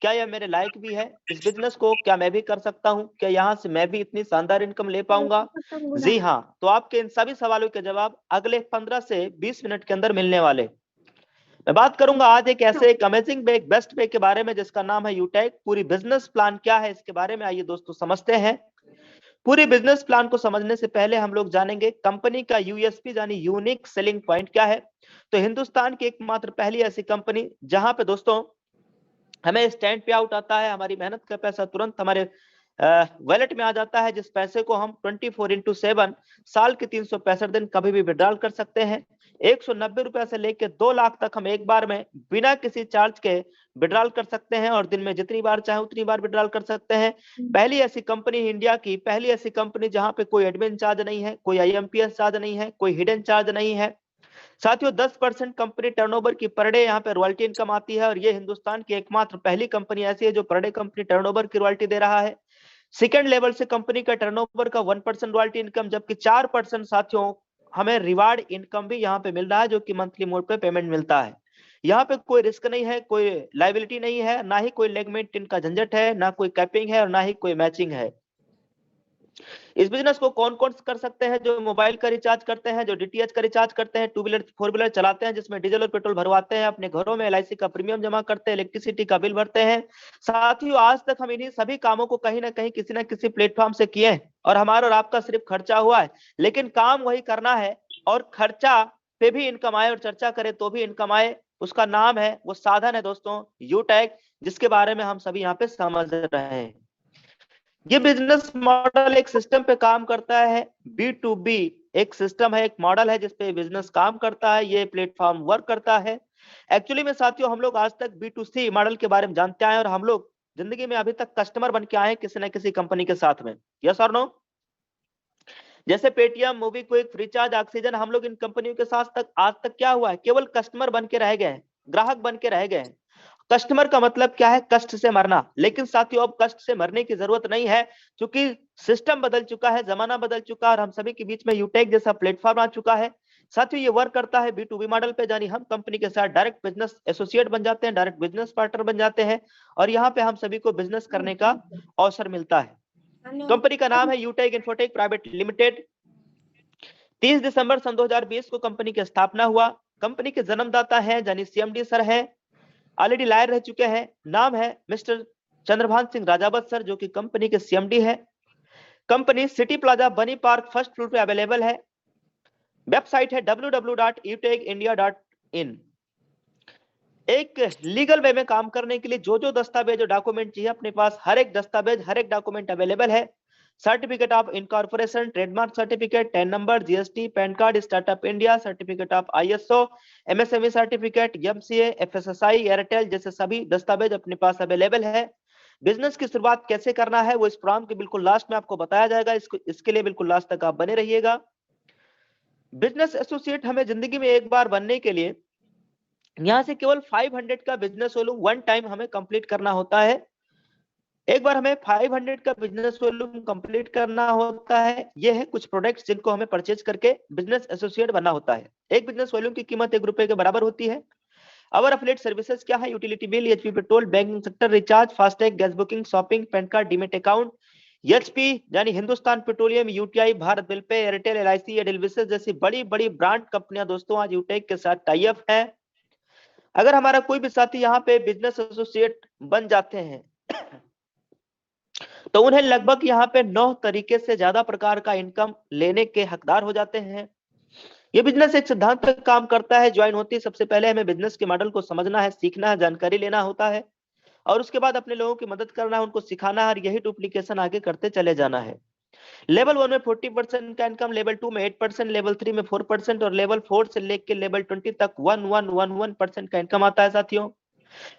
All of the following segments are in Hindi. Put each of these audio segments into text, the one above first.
क्या यह मेरे लायक भी है? इस बिजनेस को क्या मैं भी कर सकता हूँ? क्या यहाँ से मैं भी इतनी शानदार इनकम ले पाऊंगा? जी हाँ। तो आपके इन सभी सवालों के जवाब अगले 15 से 20 मिनट के अंदर मिलने वाले। मैं बात करूंगा आज एक ऐसे एक अमेजिंग पे, एक बेस्ट पे के बारे में जिसका नाम है यूटेक। पूरी बिजनेस प्लान क्या है इसके बारे में आइए दोस्तों समझते हैं। पूरी बिजनेस प्लान को समझने से पहले हम लोग जानेंगे कंपनी का यूएसपी यानी यूनिक सेलिंग पॉइंट क्या है। तो हिंदुस्तान की एकमात्र पहली ऐसी कंपनी जहां पे दोस्तों हमें स्टैंड पे आउट आता है, हमारी मेहनत का पैसा तुरंत हमारे वॉलेट में आ जाता है, जिस पैसे को हम 24/7 साल के 365 दिन कभी भी विड्रॉल कर सकते हैं। 190 रुपए से लेकर 2 लाख तक हम एक बार में बिना किसी चार्ज के विड्रॉल कर सकते हैं और दिन में जितनी बार चाहे उतनी बार विड्रॉल कर सकते हैं। पहली ऐसी कंपनी, इंडिया की पहली ऐसी कंपनी जहां पे कोई एडमिन चार्ज नहीं है, कोई आईएमपीएस चार्ज नहीं है, कोई हिडन चार्ज नहीं है। साथियों 10% कंपनी टर्नओवर की पर डे यहाँ पे रॉयल्टी इनकम आती है और ये हिंदुस्तान की एकमात्र पहली कंपनी ऐसी है जो पर डे कंपनी टर्नओवर की रॉयल्टी दे रहा है। सेकंड लेवल से कंपनी का टर्नओवर का 1% रॉयल्टी इनकम, जबकि 4% साथियों हमें रिवार्ड इनकम भी यहाँ पे मिल रहा है जो कि मंथली मोड पे पेमेंट मिलता है। यहाँ पे कोई रिस्क नहीं है, कोई लाइबिलिटी नहीं है, ना ही कोई लेगमेंट इनका झंझट है, ना कोई कैपिंग है और ना ही कोई मैचिंग है। इस बिजनेस को कौन कौन कर सकते हैं? जो मोबाइल का रिचार्ज करते हैं, जो डीटीएच का रिचार्ज करते हैं, टू व्हीलर फोर व्हीलर चलाते हैं जिसमें डीजल और पेट्रोल भरवाते हैं, अपने घरों में एलआईसी का प्रीमियम जमा करते हैं, इलेक्ट्रिसिटी का बिल भरते हैं। साथियों आज तक हम इन्हीं सभी कामों को कहीं ना कहीं किसी ना किसी प्लेटफॉर्म से किए हैं और हमारा और आपका सिर्फ खर्चा हुआ है, लेकिन काम वही करना है और खर्चा पे भी इनकम आए और चर्चा करे तो भी इनकम आए। उसका नाम है, वो साधन है दोस्तों यूटेक, जिसके बारे में हम सभी यहाँ पे समझ रहे हैं। ये बिजनेस मॉडल एक सिस्टम पे काम करता है, B2B एक सिस्टम है, एक मॉडल है जिसपे बिजनेस काम करता है, ये प्लेटफॉर्म वर्क करता है। एक्चुअली में साथियों हम लोग आज तक B2C मॉडल के बारे में जानते आए और हम लोग जिंदगी में अभी तक कस्टमर बन के आए हैं किसी न किसी कंपनी के साथ में। यस और नो? जैसे पेटीएम, मोबीक्विक, फ्रीचार्ज, ऑक्सीजन, हम लोग इन कंपनियों के साथ तक आज तक क्या हुआ है, केवल कस्टमर बन के रह गए हैं, ग्राहक बन के रह गए हैं। कस्टमर का मतलब क्या है? कष्ट से मरना। लेकिन साथियों अब कष्ट से मरने की जरूरत नहीं है, क्योंकि सिस्टम बदल चुका है, जमाना बदल चुका है और हम सभी के बीच में यूटेक जैसा प्लेटफॉर्म आ चुका है। साथियों ये वर्क करता है B2B मॉडल पे, यानी हम कंपनी के साथ डायरेक्ट बिजनेस एसोसिएट बन जाते हैं, डायरेक्ट बिजनेस पार्टनर बन जाते हैं और यहाँ पे हम सभी को बिजनेस करने का अवसर मिलता है। कंपनी का नाम है यूटेक इन्फोटेक प्राइवेट लिमिटेड। 30 दिसंबर सन 2020 को कंपनी की स्थापना हुआ। कंपनी के जन्मदाता है यानी सीएमडी सर है, ऑलरेडी लायर रह चुके हैं। नाम है मिस्टर चंद्रभान सिंह राजावत सर, जो कि कंपनी के सीएमडी है। कंपनी सिटी प्लाजा बनी पार्क फर्स्ट फ्लोर पे अवेलेबल है। वेबसाइट है www.utekindia.in। एक लीगल वे में काम करने के लिए जो जो दस्तावेज और डॉक्यूमेंट चाहिए अपने पास हर एक दस्तावेज, हर एक डॉक्यूमेंट अवेलेबल है। Certificate of incorporation, trademark certificate, tan number, GST, pan card, startup India, certificate of ISO, MSME certificate, MCA, FSSI, Airtel जैसे सभी दस्तावेज अपने पास अवेलेबल है। बिजनेस की शुरुआत कैसे करना है वो इस प्रोग्राम के बिल्कुल लास्ट में आपको बताया जाएगा, इसके लिए बिल्कुल लास्ट तक आप बने रहिएगा। बिजनेस एसोसिएट हमें जिंदगी में एक बार बनने के लिए यहाँ से केवल 500 का बिजनेस वॉल्यूम वन टाइम हमें कंप्लीट करना होता है। एक बार हमें 500 का बिजनेस वॉल्यूम कंप्लीट करना होता है। ये है कुछ प्रोडक्ट्स जिनको हमें परचेज करके बिजनेस एसोसिएट बनना होता है। एक बिजनेस वॉल्यूम की कीमत ₹1 के बराबर होती है। अवर अफिलिएट सर्विसेज क्या है? Utility bill, HP petrol, banking sector, recharge, FASTag, gas booking, shopping, PAN card, demat account. HP यानी Hindustan Petroleum, UTI, Bharat bill pay, Airtel, LIC, Edelweiss जैसी बड़ी बड़ी ब्रांड कंपनियां दोस्तों आज यूटेक के साथ टाई अप है। अगर हमारा कोई भी साथी यहाँ पे बिजनेस एसोसिएट बन जाते हैं तो उन्हें लगभग यहाँ पे 9 तरीके से ज्यादा प्रकार का इनकम लेने के हकदार हो जाते हैं। ये बिजनेस एक सिद्धांत पे काम करता है। ज्वाइन होती है सबसे पहले हमें बिजनेस के मॉडल को समझना है, सीखना है, जानकारी लेना होता है और उसके बाद अपने लोगों की मदद करना है, उनको सिखाना है और यही डुप्लीकेशन आगे करते चले जाना है। लेवल 1 में 40% का इनकम, लेवल 2 में 8%, लेवल 3 में 4% और लेवल 4 से लेकर लेवल 20 तक 1111% का इनकम आता है। साथियों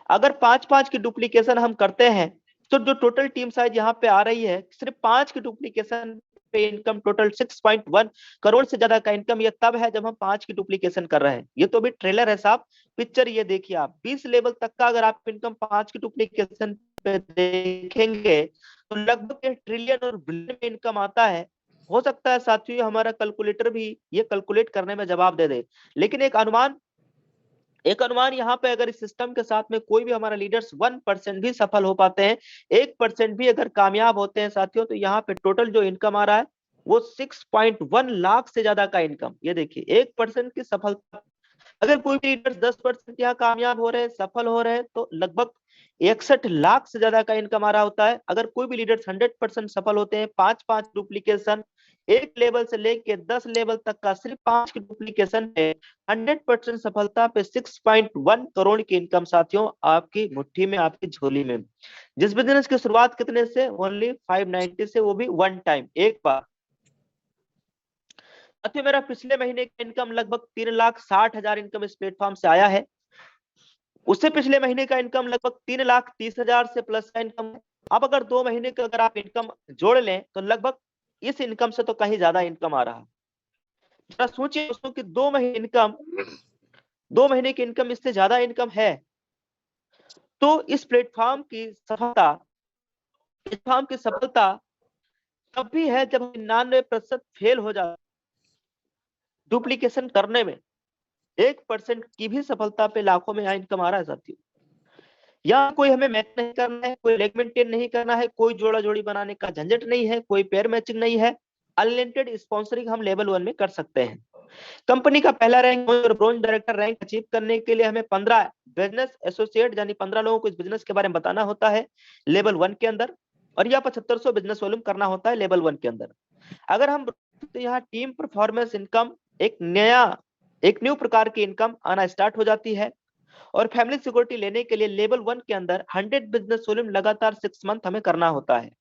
अगर 5-5 की डुप्लीकेशन हम करते हैं तो जो टोटल टीम साइज यहाँ पे आ रही है, सिर्फ 5 की डुप्लीकेशन पे इनकम टोटल 6.1 करोड़ से ज्यादा का इनकम ये तब है जब हम 5 की डुप्लीकेशन कर रहे हैं। ये तो भी ट्रेलर है साहब, पिक्चर ये देखिए आप। 20 लेवल तक का अगर आप इनकम 5 की डुप्लीकेशन पे देखेंगे तो लगभग ट्रिलियन और बिलियन में इनकम आता है। हो सकता है साथियों हमारा कैलकुलेटर भी ये कैलकुलेट करने में जवाब दे दे, लेकिन एक अनुमान एक अनुमान यहाँ पे, अगर इस सिस्टम के साथ में कोई भी हमारा लीडर्स 1% भी सफल हो पाते हैं, 1% भी अगर कामयाब होते हैं साथियों, तो यहाँ पे टोटल जो इनकम आ रहा है वो 6.1 लाख से ज्यादा का इनकम। ये देखिए 1% की सफलता, अगर कोई भी लीडर 10% यहाँ कामयाब हो रहे हैं, सफल हो रहे हैं, तो लगभग 61 लाख से ज्यादा का इनकम आ रहा होता है। अगर कोई भी लीडर 100% सफल होते हैं, 5-5 डुप्लीकेशन, एक लेवल से लेके 10 लेवल तक का सिर्फ 5 की डुप्लीकेशन पे 100% सफलता पे 6.1 करोड़ की इनकम साथियों आपकी मुट्ठी में, आपकी झोली में। जिस बिजनेस की शुरुआत कितने से, ओनली 590 से, वो भी वन टाइम, एक बार। साथियों मेरा पिछले महीने का इनकम लगभग 3,60,000 इनकम इस प्लेटफॉर्म से आया है। उससे पिछले महीने का इनकम लगभग 3,30,000 से प्लस का इनकम है। अब अगर 2 महीने का अगर आप इनकम जोड़ लें तो लगभग इस इनकम से तो कहीं ज्यादा इनकम आ रहा है। जरा सोचिए दोस्तों कि 2 महीने की इनकम इससे ज्यादा इनकम है, तो इस प्लेटफॉर्म की सफलता तब भी है जब 99% फेल हो जाता डुप्लीकेशन करने में। 1% की भी सफलता पे लाखों में यहाँ इनकम आ रहा है साथियों। यहाँ कोई हमें मैच नहीं करना है, कोई लेग मेंटेन नहीं करना है, कोई जोड़ा जोड़ी बनाने का झंझट नहीं है, कोई पेयर मैचिंग नहीं है। अनलिमिटेड स्पॉन्सरिंग हम लेवल 1 में कर सकते हैं। कंपनी का पहला रैंक और ब्रोंज डायरेक्टर रैंक अचीव करने के लिए हमें 15 बिजनेस एसोसिएट यानी 15 लोगों को इस बिजनेस के बारे में बताना होता है लेवल 1 के अंदर, और यह 7500 बिजनेस वॉल्यूम करना होता है लेवल 1 के अंदर। अगर हम तो यहाँ टीम परफॉर्मेंस इनकम एक न्यू प्रकार की इनकम आना स्टार्ट हो जाती है। और फैमिली सिक्योरिटी लेने के लिए लेवल 1 के अंदर 100 बिजनेस वॉल्यूम लगातार 6 मंथ हमें करना होता है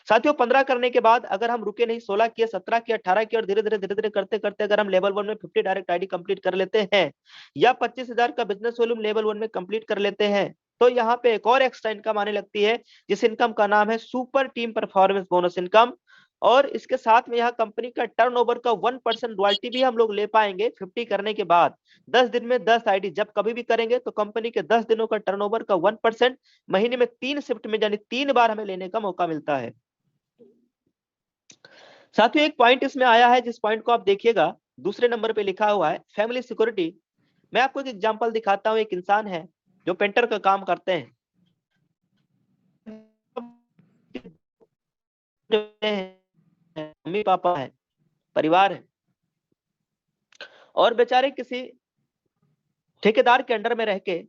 साथियों। 15 करने के बाद अगर हम रुके नहीं, 16 किया, 17 किया, 18 किया, और धीरे धीरे करते करते अगर हम लेवल 1 में 50 डायरेक्ट आईडी कंप्लीट कर लेते हैं, या 25,000 का बिजनेस वॉल्यूम लेवल 1 में कंप्लीट कर लेते हैं, तो यहाँ पे एक और एक्स्ट्रा इनकम आने लगती है, जिस इनकम का नाम है super team performance bonus income. और इसके साथ में यहाँ कंपनी का टर्नओवर का 1% रॉयल्टी भी हम लोग ले पाएंगे 50 करने के बाद। 10 दिन में 10 आईडी जब कभी भी करेंगे तो कंपनी के 10 दिनों का टर्नओवर का 1% महीने में 3 शिफ्ट में यानी 3 बार हमें लेने का मौका मिलता है। साथियों एक पॉइंट इसमें आया है, जिस पॉइंट को आप देखिएगा, दूसरे नंबर पे लिखा हुआ है फैमिली सिक्योरिटी। मैं आपको एक एग्जांपल दिखाता हूं। एक इंसान है जो पेंटर का काम करते हैं, मम्मी पापा है, परिवार है, और बेचारे किसी ठेकेदार के अंडर में रह के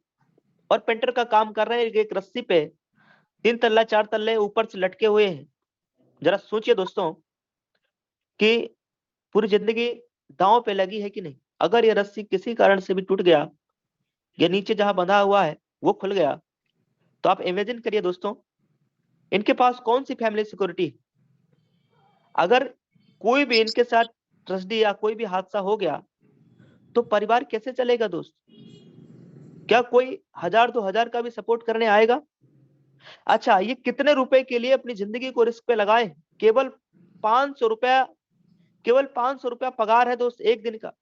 और पेंटर का काम कर रहे हैं। एक रस्सी पे 3 तल्ला 4 तल्ले ऊपर से लटके हुए हैं। जरा सोचिए दोस्तों कि पूरी जिंदगी दांव पे लगी है कि नहीं। अगर ये रस्सी किसी कारण से भी टूट गया, या नीचे जहां बंधा हुआ है वो खुल गया, तो आप इमेजिन करिए दोस्तों इनके पास कौन सी फैमिली सिक्योरिटी। अगर कोई भी इनके साथ ट्रेजेडी या कोई भी हादसा हो गया तो परिवार कैसे चलेगा दोस्त। क्या कोई 1000-2000 का भी सपोर्ट करने आएगा। अच्छा, ये कितने रुपए के लिए अपनी जिंदगी को रिस्क पे लगाए। केवल 500 रुपया, केवल 500 रुपया पगार है दोस्त एक दिन का,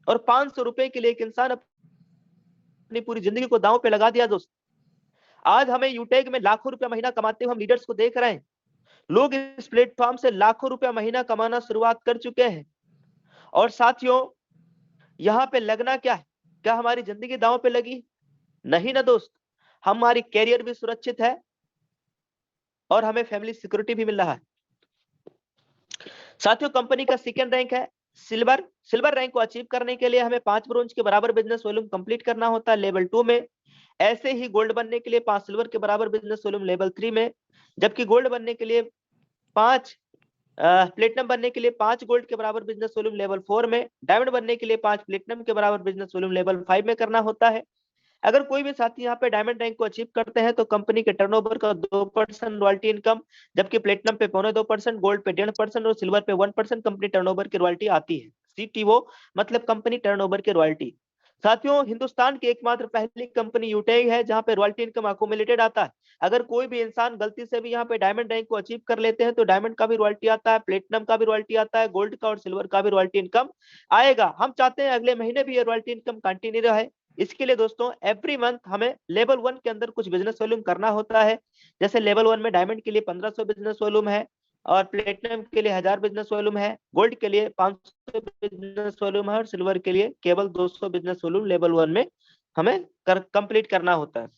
और 500 रुपए के लिए एक इंसान अपनी पूरी जिंदगी को दांव पे लगा दिया दोस्त। आज हमें यूटेक में लाखों रुपया महीना कमाते हुए हम लीडर्स को देख रहे हैं। लोग इस प्लेटफॉर्म से लाखों रुपया महीना कमाना शुरुआत कर चुके हैं। और साथियों यहाँ पे लगना क्या है, क्या हमारी जिंदगी दांव पे लगी। नहीं ना दोस्त, हमारी कैरियर भी सुरक्षित है और हमें फैमिली सिक्योरिटी भी मिल रहा है। साथियों कंपनी का सेकंड रैंक है सिल्वर रैंक को अचीव करने के लिए हमें 5 ब्रोंज के बराबर बिजनेस वॉल्यूम कंप्लीट करना होता है लेवल 2 में। ऐसे ही गोल्ड बनने के लिए 5 सिल्वर के बराबर बिजनेस वॉल्यूम लेवल 3 में, जबकि गोल्ड बनने के लिए 5 प्लेटिनम बनने के लिए 5 गोल्ड के बराबर बिजनेस वॉल्यूम लेवल 4 में, डायमंड बनने के लिए 5 प्लेटिनम के बराबर बिजनेस वॉल्यूम लेवल 5 में करना होता है। अगर कोई भी साथी यहाँ पे डायमंड रैंक को अचीव करते हैं तो कंपनी के टर्नओवर का 2% रॉयल्टी इनकम, जबकि प्लेटिनम पे 2.25%, गोल्ड पे 1.5% और सिल्वर पे 1% कंपनी टर्नओवर की रॉयल्टी आती है। सीटीओ मतलब कंपनी टर्नओवर की रॉयल्टी। साथियों हिंदुस्तान की एकमात्र पहली कंपनी यूटेक है जहां पे रॉयल्टी इनकम अकोमुलेटेड आता है। अगर कोई भी इंसान गलती से भी यहाँ पे डायमंड रैंक को अचीव कर लेते हैं तो डायमंड का भी रॉयल्टी आता है, प्लेटिनम का भी रॉयल्टी आता है, गोल्ड का और सिल्वर का भी रॉयल्टी इनकम आएगा। हम चाहते हैं अगले महीने भी ये रॉयल्टी इनकम कंटिन्यू रहे। इसके लिए दोस्तों एवरी मंथ हमें लेवल 1 के अंदर कुछ बिजनेस वॉल्यूम करना होता है। जैसे लेवल 1 में डायमंड के लिए 1500 बिजनेस वॉल्यूम है, और प्लेटिनम के लिए 1000 बिजनेस वॉल्यूम है, गोल्ड के लिए 500 बिजनेस वॉल्यूम है, और सिल्वर के लिए केवल 200 बिजनेस वॉल्यूम लेवल 1 में हमें कंप्लीट करना होता है।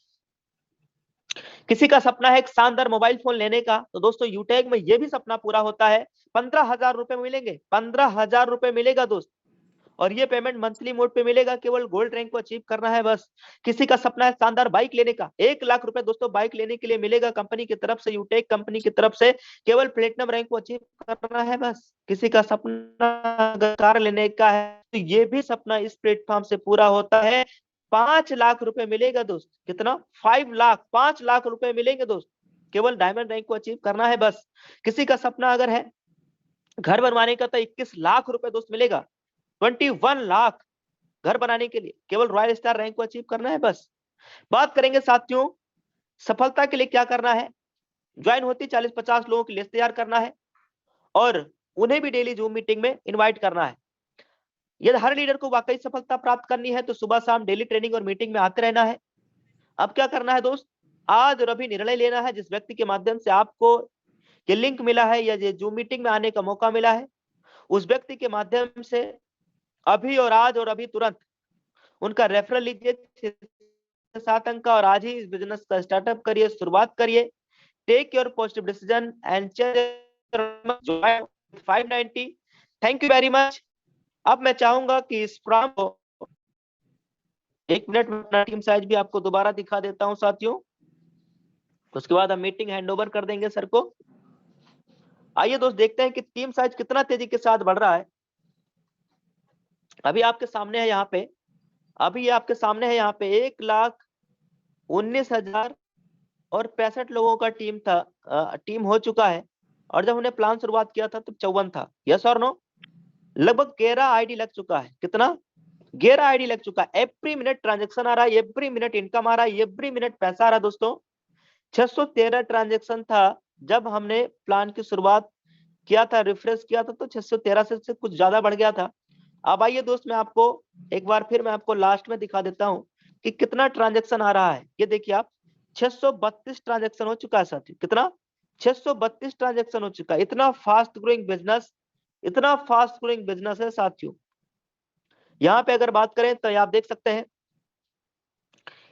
किसी का सपना है एक शानदार मोबाइल फोन लेने का, तो दोस्तों यूटेक में ये भी सपना पूरा होता है। 15,000 रुपए मिलेंगे, 15,000 रुपए मिलेगा दोस्त, और ये पेमेंट मंथली मोड पे मिलेगा। केवल गोल्ड रैंक को अचीव करना है बस। किसी का सपना है शानदार बाइक लेने का, 1 लाख रुपए दोस्तों बाइक लेने के लिए मिलेगा कंपनी की तरफ से, यूटेक कंपनी की तरफ से। केवल प्लेटिनम रैंक को अचीव करना है बस। किसी का सपना अगर कार लेने का है, तो ये भी सपना इस प्लेटफॉर्म से पूरा होता है। 5 लाख रुपए मिलेगा दोस्त। कितना? 5 लाख, 5 लाख रुपए मिलेंगे दोस्त। केवल डायमंड रैंक को अचीव करना है बस। किसी का सपना अगर है घर बनवाने का, तो 21 लाख रुपए दोस्त मिलेगा। 21 लाख घर बनाने के लिए केवल रॉयल स्टार रैंक को अचीव करना है बस। बात करेंगे साथियों सफलता के लिए क्या करना है। ज्वाइन होती 40-50 लोगों की लिस्ट तैयार करना है, और उन्हें भी डेली जूम मीटिंग में इनवाइट करना है। यदि हर लीडर को वाकई सफलता प्राप्त करनी है, तो सुबह शाम डेली ट्रेनिंग और मीटिंग में आते रहना है। अब क्या करना है दोस्त, आज और अभी निर्णय लेना है। जिस व्यक्ति के माध्यम से आपको ये लिंक मिला है या ये जूम मीटिंग में आने का मौका मिला है, उस व्यक्ति के माध्यम से अभी और आज और अभी तुरंत उनका रेफरल लीजिए 6-7 अंक का, और आज ही इस बिजनेस का स्टार्टअप करिए, शुरुआत करिए। Take your positive decision and change 590। Thank you very much. अब मैं चाहूंगा कि इस फॉर्म को 1 मिनट में अपना टीम साइज भी आपको दोबारा दिखा देता हूं साथियों। उसके बाद हम मीटिंग हैंड ओवर कर देंगे सर को। आइए दोस्त देखते हैं कि टीम साइज कितना तेजी के साथ बढ़ रहा है। अभी आपके सामने है यहाँ पे, अभी ये आपके सामने है यहाँ पे 1,19,065 लोगों का टीम था, टीम हो चुका है। और जब हमने प्लान शुरुआत किया था तो 54 था। यस और नो? लगभग 11 आईडी लग चुका है। कितना? 11 आईडी लग चुका है। एवरी मिनट ट्रांजेक्शन आ रहा है, एवरी मिनट इनकम आ रहा है, एवरी मिनट पैसा आ रहा है दोस्तों। 613 ट्रांजेक्शन था जब हमने प्लान की शुरुआत किया था, रिफ्रेश किया था, तो 613 से कुछ ज्यादा बढ़ गया था। अब आइए दोस्त मैं आपको एक बार फिर मैं आपको लास्ट में दिखा देता हूं कि कितना ट्रांजैक्शन आ रहा है। ये देखिए आप, 632 ट्रांजैक्शन हो चुका है साथी। कितना? 632 ट्रांजैक्शन हो चुका है। इतना फास्ट ग्रोइंग बिजनेस, इतना फास्ट ग्रोइंग बिजनेस है साथियों। यहाँ पे अगर बात करें तो आप देख सकते हैं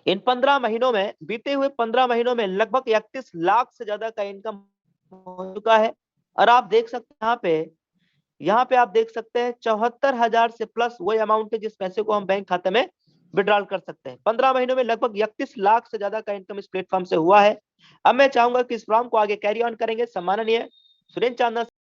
इन 15 महीनों में, बीते हुए 15 महीनों में लगभग 31 लाख से ज्यादा का इनकम हो चुका है। और आप देख सकते हैं यहाँ पे आप देख सकते हैं 74,000 से प्लस वही अमाउंट है जिस पैसे को हम बैंक खाते में विड्रॉल कर सकते हैं। 15 महीनों में लगभग 31 लाख से ज्यादा का इनकम इस प्लेटफॉर्म से हुआ है। अब मैं चाहूंगा कि इस प्रोग्राम को आगे कैरी ऑन करेंगे सम्माननीय सुरेंद्र चांदना